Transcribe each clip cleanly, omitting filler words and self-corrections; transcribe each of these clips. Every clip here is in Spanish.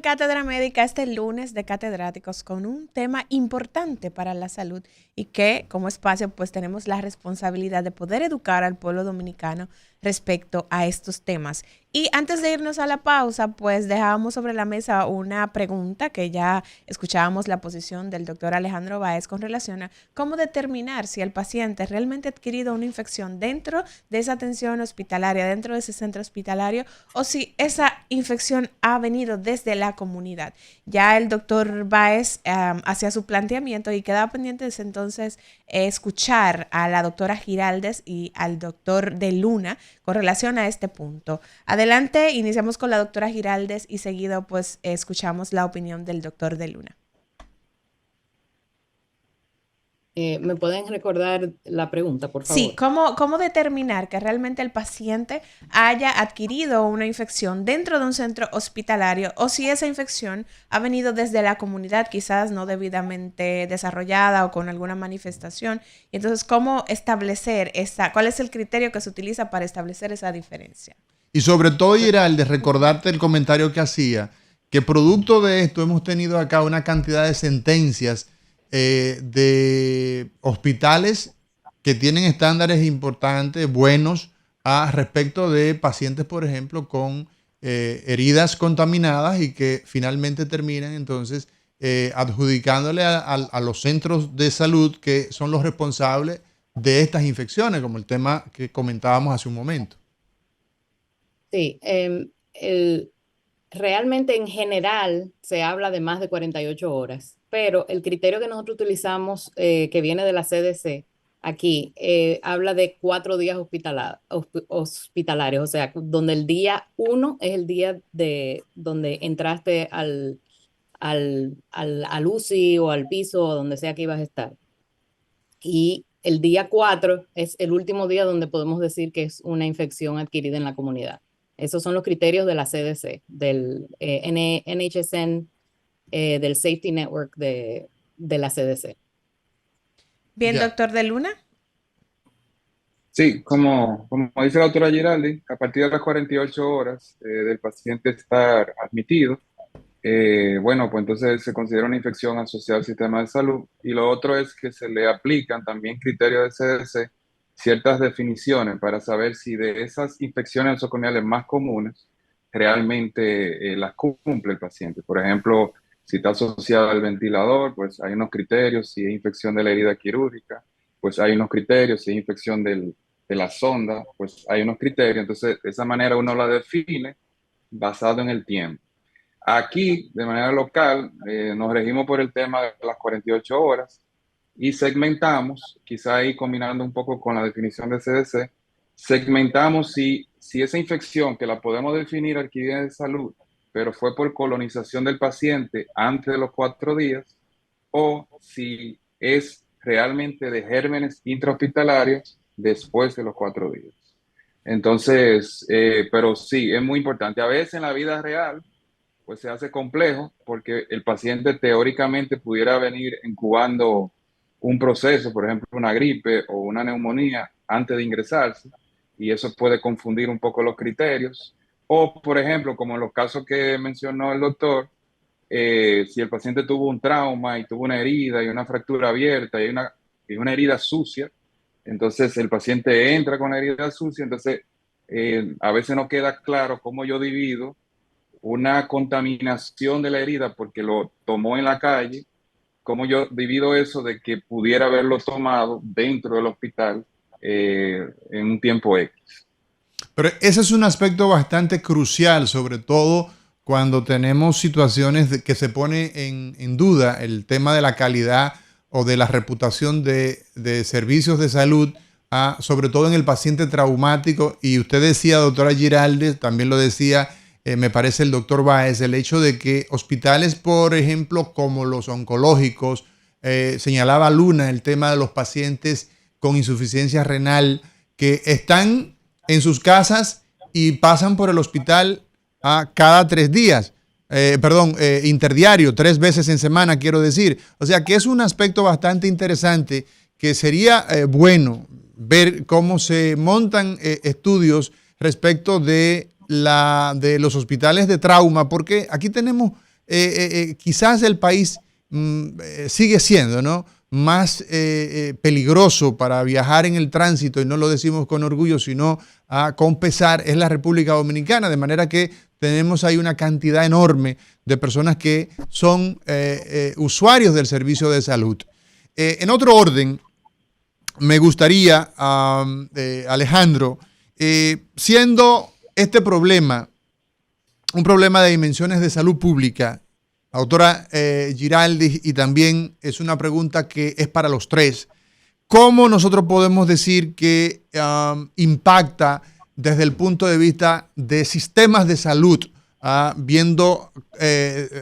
en Cátedra Médica este lunes de catedráticos con un tema importante para la salud y que como espacio pues tenemos la responsabilidad de poder educar al pueblo dominicano respecto a estos temas. Y antes de irnos a la pausa, pues dejábamos sobre la mesa una pregunta que ya escuchábamos la posición del doctor Alejandro Báez con relación a cómo determinar si el paciente realmente ha adquirido una infección dentro de esa atención hospitalaria, dentro de ese centro hospitalario, o si esa infección ha venido desde la comunidad. Ya el doctor Báez hacía su planteamiento y quedaba pendiente de entonces escuchar a la doctora Giraldes y al doctor de Luna con relación a este punto. Adelante, iniciamos con la doctora Giraldes y seguido pues escuchamos la opinión del doctor de Luna. ¿Me pueden recordar la pregunta, por Sí, favor? ¿cómo determinar que realmente el paciente haya adquirido una infección dentro de un centro hospitalario o si esa infección ha venido desde la comunidad, quizás no debidamente desarrollada o con alguna manifestación? Y entonces, ¿cómo establecer cuál es el criterio que se utiliza para establecer esa diferencia? Y sobre todo, Giraldes, recordarte el comentario que hacía, que producto de esto hemos tenido acá una cantidad de sentencias de hospitales que tienen estándares importantes, buenos, respecto de pacientes, por ejemplo, con heridas contaminadas y que finalmente terminan entonces adjudicándole a los centros de salud que son los responsables de estas infecciones, como el tema que comentábamos hace un momento. Sí, realmente en general se habla de más de 48 horas, pero el criterio que nosotros utilizamos, que viene de la CDC, aquí habla de 4 días hospitalarios, o sea, donde el día 1 es el día de donde entraste al UCI o al piso o donde sea que ibas a estar. Y el día 4 es el último día donde podemos decir que es una infección adquirida en la comunidad. Esos son los criterios de la CDC, del NHSN, del Safety Network de la CDC. Bien, Ya. doctor de Luna. Sí, como dice la doctora Giraldi, a partir de las 48 horas del paciente estar admitido, bueno, pues entonces se considera una infección asociada al sistema de salud. Y lo otro es que se le aplican también criterios de CDC, ciertas definiciones para saber si de esas infecciones nosocomiales más comunes realmente las cumple el paciente. Por ejemplo, si está asociada al ventilador, pues hay unos criterios. Si es infección de la herida quirúrgica, pues hay unos criterios. Si es infección de la sonda, pues hay unos criterios. Entonces, de esa manera uno la define basado en el tiempo. Aquí, de manera local, nos regimos por el tema de las 48 horas y segmentamos, quizá ahí combinando un poco con la definición de CDC, segmentamos si esa infección que la podemos definir adquirida de salud, pero fue por colonización del paciente antes de los 4 días, o si es realmente de gérmenes intrahospitalarios después de los 4 días. Entonces, pero sí, es muy importante. A veces en la vida real, pues se hace complejo porque el paciente teóricamente pudiera venir incubando un proceso, por ejemplo, una gripe o una neumonía antes de ingresarse, y eso puede confundir un poco los criterios. O, por ejemplo, como en los casos que mencionó el doctor, si el paciente tuvo un trauma y tuvo una herida y una fractura abierta y una herida sucia, entonces el paciente entra con la herida sucia, entonces a veces no queda claro cómo yo divido una contaminación de la herida porque lo tomó en la calle, cómo yo divido eso de que pudiera haberlo tomado dentro del hospital en un tiempo X. Pero ese es un aspecto bastante crucial, sobre todo cuando tenemos situaciones que se pone en duda el tema de la calidad o de la reputación de servicios de salud, sobre todo en el paciente traumático. Y usted decía, doctora Giraldes, también lo decía, me parece el doctor Báez, el hecho de que hospitales, por ejemplo, como los oncológicos, señalaba Luna el tema de los pacientes con insuficiencia renal que están en sus casas y pasan por el hospital cada 3 días, interdiario, 3 veces en semana, quiero decir. O sea que es un aspecto bastante interesante que sería bueno ver cómo se montan estudios respecto de los hospitales de trauma, porque aquí tenemos quizás el país sigue siendo, ¿no?, más peligroso para viajar en el tránsito, y no lo decimos con orgullo, sino con pesar, es la República Dominicana, de manera que tenemos ahí una cantidad enorme de personas que son usuarios del servicio de salud. En otro orden, me gustaría, Alejandro, siendo este problema un problema de dimensiones de salud pública, la doctora Giraldi, y también es una pregunta que es para los tres, ¿cómo nosotros podemos decir que impacta desde el punto de vista de sistemas de salud, viendo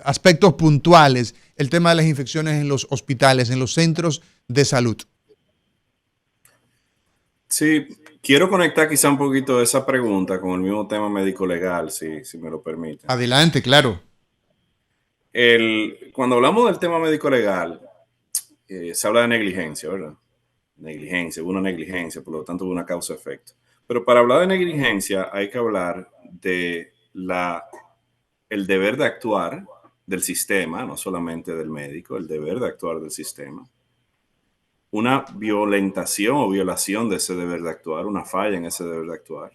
aspectos puntuales, el tema de las infecciones en los hospitales, en los centros de salud? Sí, quiero conectar quizá un poquito esa pregunta con el mismo tema médico-legal, si me lo permiten. Adelante, claro. Cuando hablamos del tema médico-legal, se habla de negligencia, ¿verdad? Negligencia, hubo una negligencia, por lo tanto hubo una causa-efecto. Pero para hablar de negligencia hay que hablar de el deber de actuar del sistema, no solamente del médico, el deber de actuar del sistema. Una violentación o violación de ese deber de actuar, una falla en ese deber de actuar,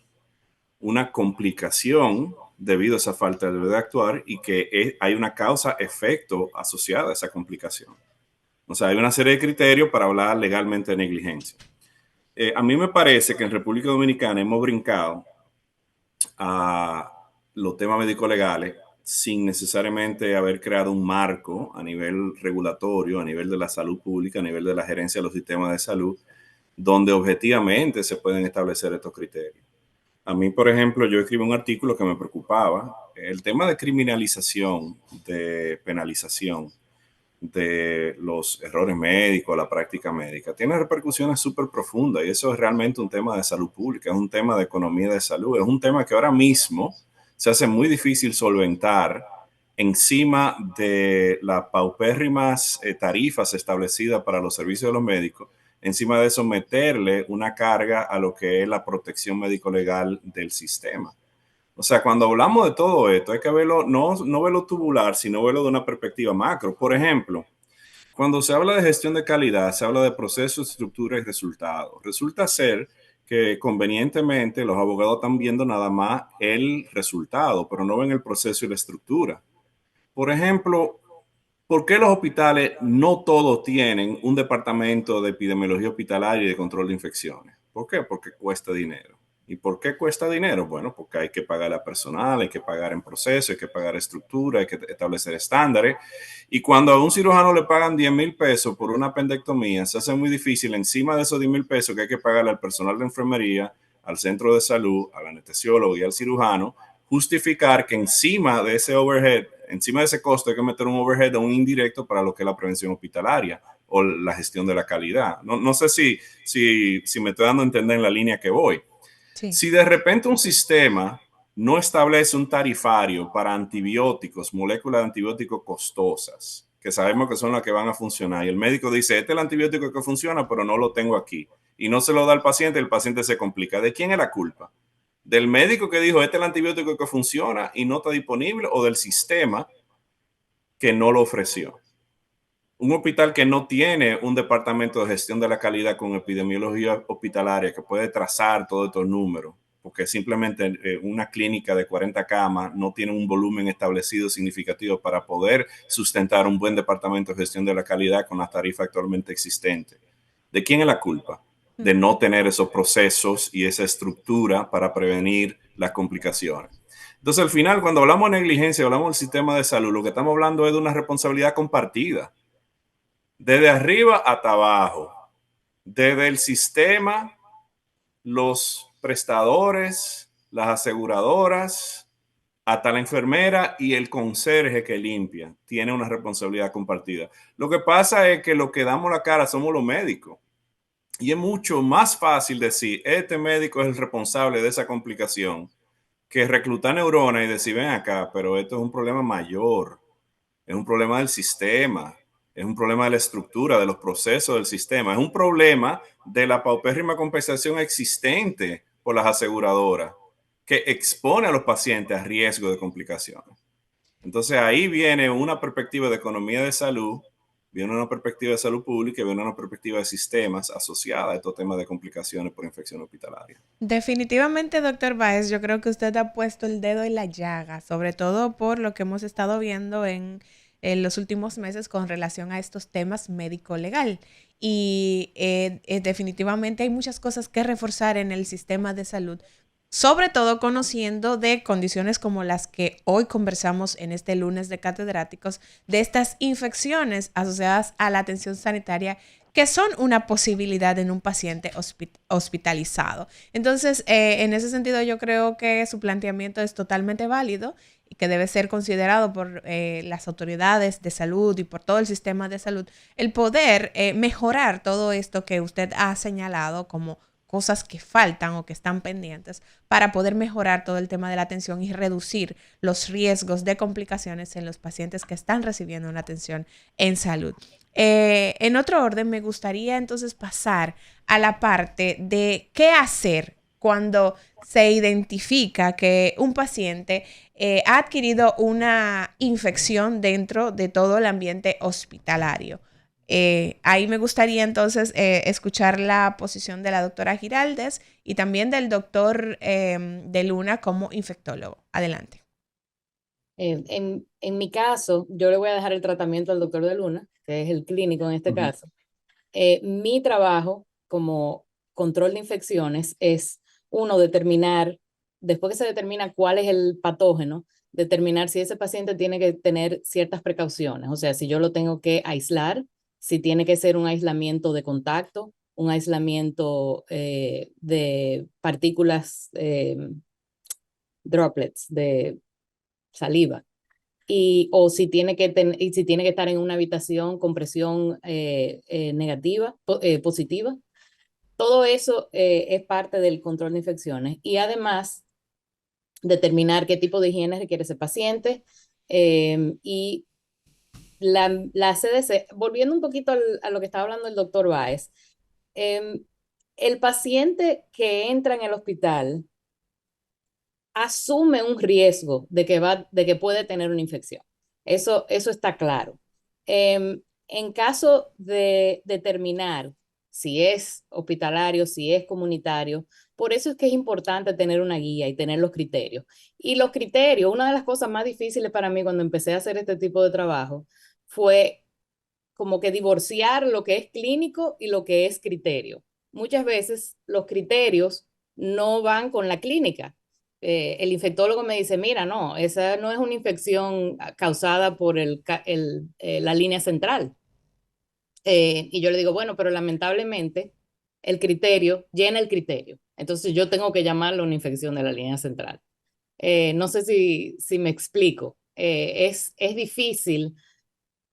una complicación debido a esa falta de deber de actuar y que hay una causa-efecto asociada a esa complicación. O sea, hay una serie de criterios para hablar legalmente de negligencia. A mí me parece que en República Dominicana hemos brincado a los temas médico-legales sin necesariamente haber creado un marco a nivel regulatorio, a nivel de la salud pública, a nivel de la gerencia de los sistemas de salud, donde objetivamente se pueden establecer estos criterios. A mí, por ejemplo, yo escribí un artículo que me preocupaba, el tema de criminalización, de penalización de los errores médicos, la práctica médica, tiene repercusiones súper profundas, y eso es realmente un tema de salud pública, es un tema de economía de salud, es un tema que ahora mismo se hace muy difícil solventar encima de las paupérrimas tarifas establecidas para los servicios de los médicos. Encima de eso, meterle una carga a lo que es la protección médico-legal del sistema. O sea, cuando hablamos de todo esto, hay que verlo, no verlo tubular, sino verlo de una perspectiva macro. Por ejemplo, cuando se habla de gestión de calidad, se habla de proceso, estructura y resultados. Resulta ser que convenientemente los abogados están viendo nada más el resultado, pero no ven el proceso y la estructura. Por ejemplo, ¿por qué los hospitales no todos tienen un departamento de epidemiología hospitalaria y de control de infecciones? ¿Por qué? Porque cuesta dinero. ¿Y por qué cuesta dinero? Bueno, porque hay que pagar a personal, hay que pagar en proceso, hay que pagar estructura, hay que establecer estándares. Y cuando a un cirujano le pagan 10,000 pesos por una apendectomía, se hace muy difícil encima de esos 10,000 pesos que hay que pagarle al personal de enfermería, al centro de salud, al anestesiólogo y al cirujano, justificar que encima de ese overhead, encima de ese costo, hay que meter un overhead o un indirecto para lo que es la prevención hospitalaria o la gestión de la calidad. No sé si me estoy dando a entender en la línea que voy. Sí. Si de repente un sistema no establece un tarifario para antibióticos, moléculas de antibióticos costosas, que sabemos que son las que van a funcionar, y el médico dice, este es el antibiótico que funciona, pero no lo tengo aquí, y no se lo da al paciente, el paciente se complica. ¿De quién es la culpa? ¿Del médico que dijo, este es el antibiótico que funciona y no está disponible, o del sistema que no lo ofreció? Un hospital que no tiene un departamento de gestión de la calidad con epidemiología hospitalaria que puede trazar todos estos números, porque simplemente una clínica de 40 camas no tiene un volumen establecido significativo para poder sustentar un buen departamento de gestión de la calidad con las tarifas actualmente existentes. ¿De quién es la culpa? De no tener esos procesos y esa estructura para prevenir las complicaciones. Entonces, al final, cuando hablamos de negligencia, hablamos del sistema de salud, lo que estamos hablando es de una responsabilidad compartida. Desde arriba hasta abajo, desde el sistema, los prestadores, las aseguradoras, hasta la enfermera y el conserje que limpia, tiene una responsabilidad compartida. Lo que pasa es que lo que damos la cara somos los médicos. Y es mucho más fácil decir, este médico es el responsable de esa complicación, que reclutar neuronas y decir, ven acá, pero esto es un problema mayor, es un problema del sistema. Es un problema de la estructura, de los procesos del sistema. Es un problema de la paupérrima compensación existente por las aseguradoras que expone a los pacientes a riesgo de complicaciones. Entonces ahí viene una perspectiva de economía de salud, viene una perspectiva de salud pública y viene una perspectiva de sistemas asociada a estos temas de complicaciones por infección hospitalaria. Definitivamente, doctor Baez, yo creo que usted ha puesto el dedo en la llaga, sobre todo por lo que hemos estado viendo en los últimos meses con relación a estos temas médico-legal. Y definitivamente hay muchas cosas que reforzar en el sistema de salud, sobre todo conociendo de condiciones como las que hoy conversamos en este lunes de catedráticos, de estas infecciones asociadas a la atención sanitaria que son una posibilidad en un paciente hospitalizado. Entonces, en ese sentido, yo creo que su planteamiento es totalmente válido y que debe ser considerado por las autoridades de salud y por todo el sistema de salud, el poder mejorar todo esto que usted ha señalado como cosas que faltan o que están pendientes para poder mejorar todo el tema de la atención y reducir los riesgos de complicaciones en los pacientes que están recibiendo una atención en salud. En otro orden, me gustaría entonces pasar a la parte de qué hacer cuando se identifica que un paciente ha adquirido una infección dentro de todo el ambiente hospitalario. Ahí me gustaría entonces escuchar la posición de la doctora Giraldes y también del doctor de Luna como infectólogo. Adelante. En mi caso, yo le voy a dejar el tratamiento al doctor de Luna, que es el clínico en este caso. Mi trabajo como control de infecciones es, uno, determinar, después que se determina cuál es el patógeno, determinar si ese paciente tiene que tener ciertas precauciones. O sea, si yo lo tengo que aislar, si tiene que ser un aislamiento de contacto, un aislamiento de partículas, droplets de saliva. O si tiene y si tiene que estar en una habitación con presión negativa, positiva. Todo eso es parte del control de infecciones. Y además, determinar qué tipo de higiene requiere ese paciente. Y la CDC, volviendo un poquito a lo que estaba hablando el doctor Báez, el paciente que entra en el hospital asume un riesgo de que puede tener una infección. Eso está claro. En caso de determinar si es hospitalario, si es comunitario, por eso es que es importante tener una guía y tener los criterios. Y los criterios, una de las cosas más difíciles para mí cuando empecé a hacer este tipo de trabajo fue como que divorciar lo que es clínico y lo que es criterio. Muchas veces los criterios no van con la clínica. El infectólogo me dice, mira, no, esa no es una infección causada por la línea central. Y yo le digo, bueno, pero lamentablemente el criterio llena el criterio. Entonces yo tengo que llamarlo una infección de la línea central. No sé si me explico. Es difícil,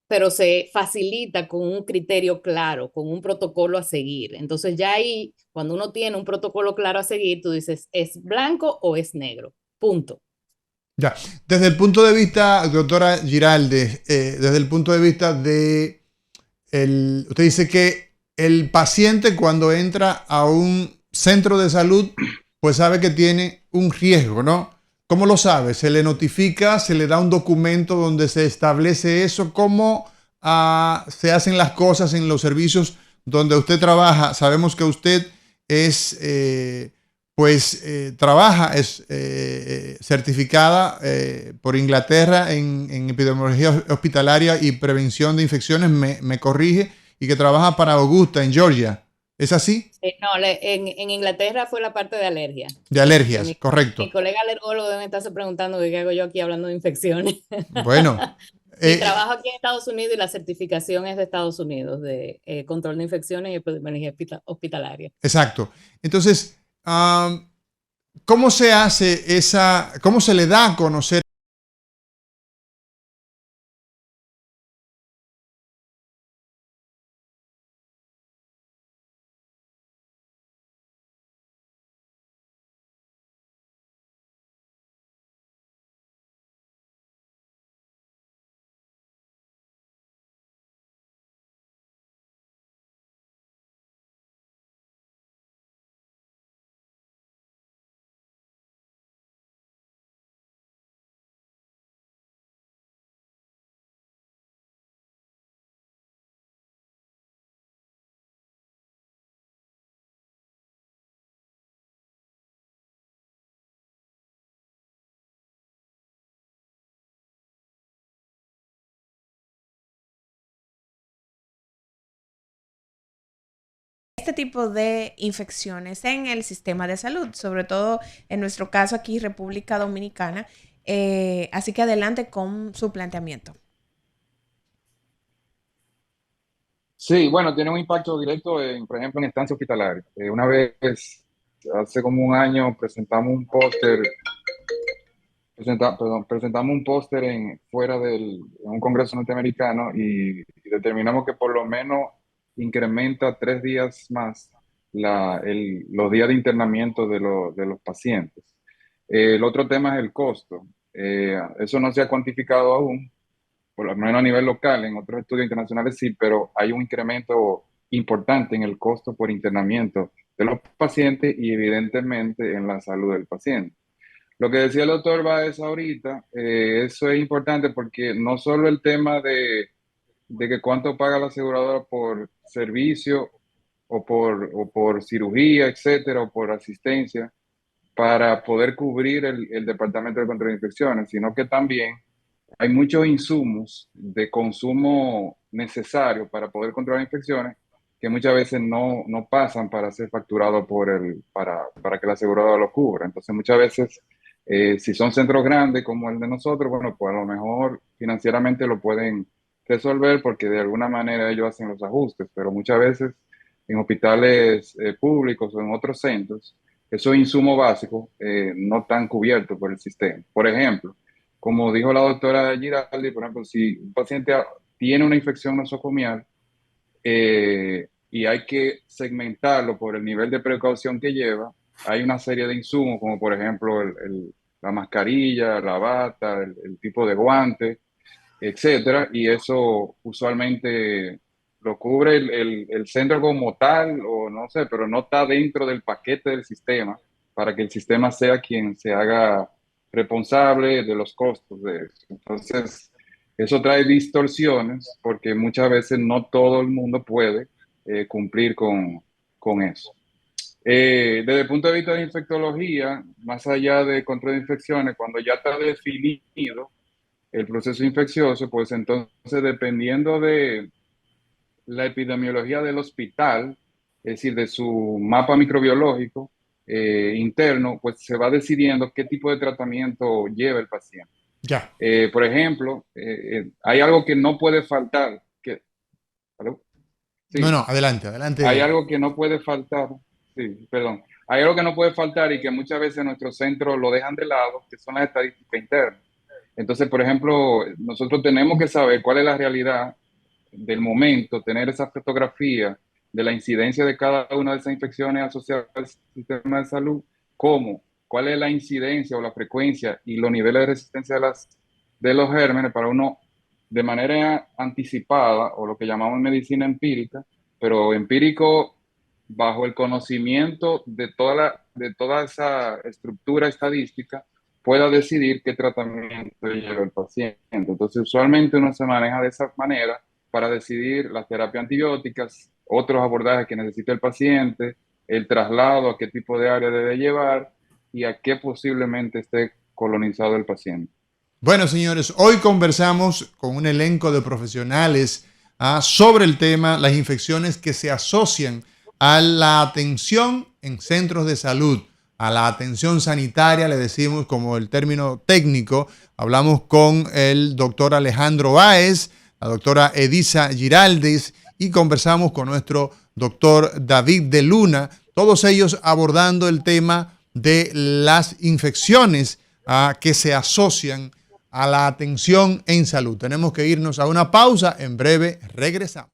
pero se facilita con un criterio claro, con un protocolo a seguir. Entonces ya ahí, cuando uno tiene un protocolo claro a seguir, tú dices, ¿es blanco o es negro? Punto. Ya, desde el punto de vista, doctora Giraldes, desde el punto de vista de, usted dice que el paciente cuando entra a un centro de salud, pues sabe que tiene un riesgo, ¿no? ¿Cómo lo sabe? ¿Se le notifica? ¿Se le da un documento donde se establece eso? ¿Cómo se hacen las cosas en los servicios donde usted trabaja? Sabemos que usted es, trabaja, es certificada por Inglaterra en epidemiología hospitalaria y prevención de infecciones, me corrige, y que trabaja para Augusta, en Georgia. ¿Es así? No, en Inglaterra fue la parte de alergia. De alergias, correcto. Mi colega alergólogo debe estarse preguntando qué hago yo aquí hablando de infecciones. Bueno. Mi trabajo aquí en Estados Unidos y la certificación es de Estados Unidos de control de infecciones y epidemiología hospitalaria. Exacto. Entonces, ¿cómo se hace cómo se le da a conocer este tipo de infecciones en el sistema de salud, sobre todo en nuestro caso aquí, República Dominicana. Así que adelante con su planteamiento. Sí, bueno, tiene un impacto directo, por ejemplo, en estancia hospitalaria. Una vez, hace como un año, presentamos un póster, presentamos un póster en un congreso norteamericano y determinamos que por lo menos incrementa 3 días más los días de internamiento de los pacientes. El otro tema es el costo. Eso no se ha cuantificado aún, por lo menos a nivel local. En otros estudios internacionales sí, pero hay un incremento importante en el costo por internamiento de los pacientes y evidentemente en la salud del paciente. Lo que decía el doctor Báez ahorita, eso es importante porque no solo el tema de que cuánto paga la aseguradora por servicio o por cirugía, etcétera, o por asistencia, para poder cubrir el Departamento de Control de Infecciones, sino que también hay muchos insumos de consumo necesario para poder controlar infecciones que muchas veces no pasan para ser facturados para que la aseguradora lo cubra. Entonces, muchas veces, si son centros grandes como el de nosotros, bueno, pues a lo mejor financieramente lo pueden resolver porque de alguna manera ellos hacen los ajustes, pero muchas veces en hospitales públicos o en otros centros, esos insumos básicos no están cubiertos por el sistema. Por ejemplo, como dijo la doctora Giraldi, por ejemplo, si un paciente tiene una infección nosocomial y hay que segmentarlo por el nivel de precaución que lleva, hay una serie de insumos, como por ejemplo la mascarilla, la bata, el tipo de guante, etcétera, y eso usualmente lo cubre el centro como tal, o no sé, pero no está dentro del paquete del sistema, para que el sistema sea quien se haga responsable de los costos de eso. Entonces, eso trae distorsiones porque muchas veces no todo el mundo puede cumplir con eso. Desde el punto de vista de infectología, más allá de control de infecciones, cuando ya está definido el proceso infeccioso, pues entonces dependiendo de la epidemiología del hospital, es decir, de su mapa microbiológico interno, pues se va decidiendo qué tipo de tratamiento lleva el paciente. Ya. Por ejemplo, hay algo que no puede faltar. ¿Aló? Sí. No, adelante, adelante. Hay algo que no puede faltar. Sí, perdón. Hay algo que no puede faltar y que muchas veces nuestros centros lo dejan de lado, que son las estadísticas internas. Entonces, por ejemplo, nosotros tenemos que saber cuál es la realidad del momento, tener esa fotografía de la incidencia de cada una de esas infecciones asociadas al sistema de salud, cuál es la incidencia o la frecuencia y los niveles de resistencia de los gérmenes para uno, de manera anticipada, o lo que llamamos medicina empírica, pero empírico bajo el conocimiento de toda esa estructura estadística, pueda decidir qué tratamiento lleva el paciente. Entonces, usualmente uno se maneja de esa manera para decidir las terapias antibióticas, otros abordajes que necesita el paciente, el traslado, a qué tipo de área debe llevar y a qué posiblemente esté colonizado el paciente. Bueno, señores, hoy conversamos con un elenco de profesionales sobre el tema, las infecciones que se asocian a la atención en centros de salud, a la atención sanitaria, le decimos como el término técnico. Hablamos con el doctor Alejandro Báez, la doctora Edisa Giraldis y conversamos con nuestro doctor David de Luna, todos ellos abordando el tema de las infecciones que se asocian a la atención en salud. Tenemos que irnos a una pausa, en breve regresamos.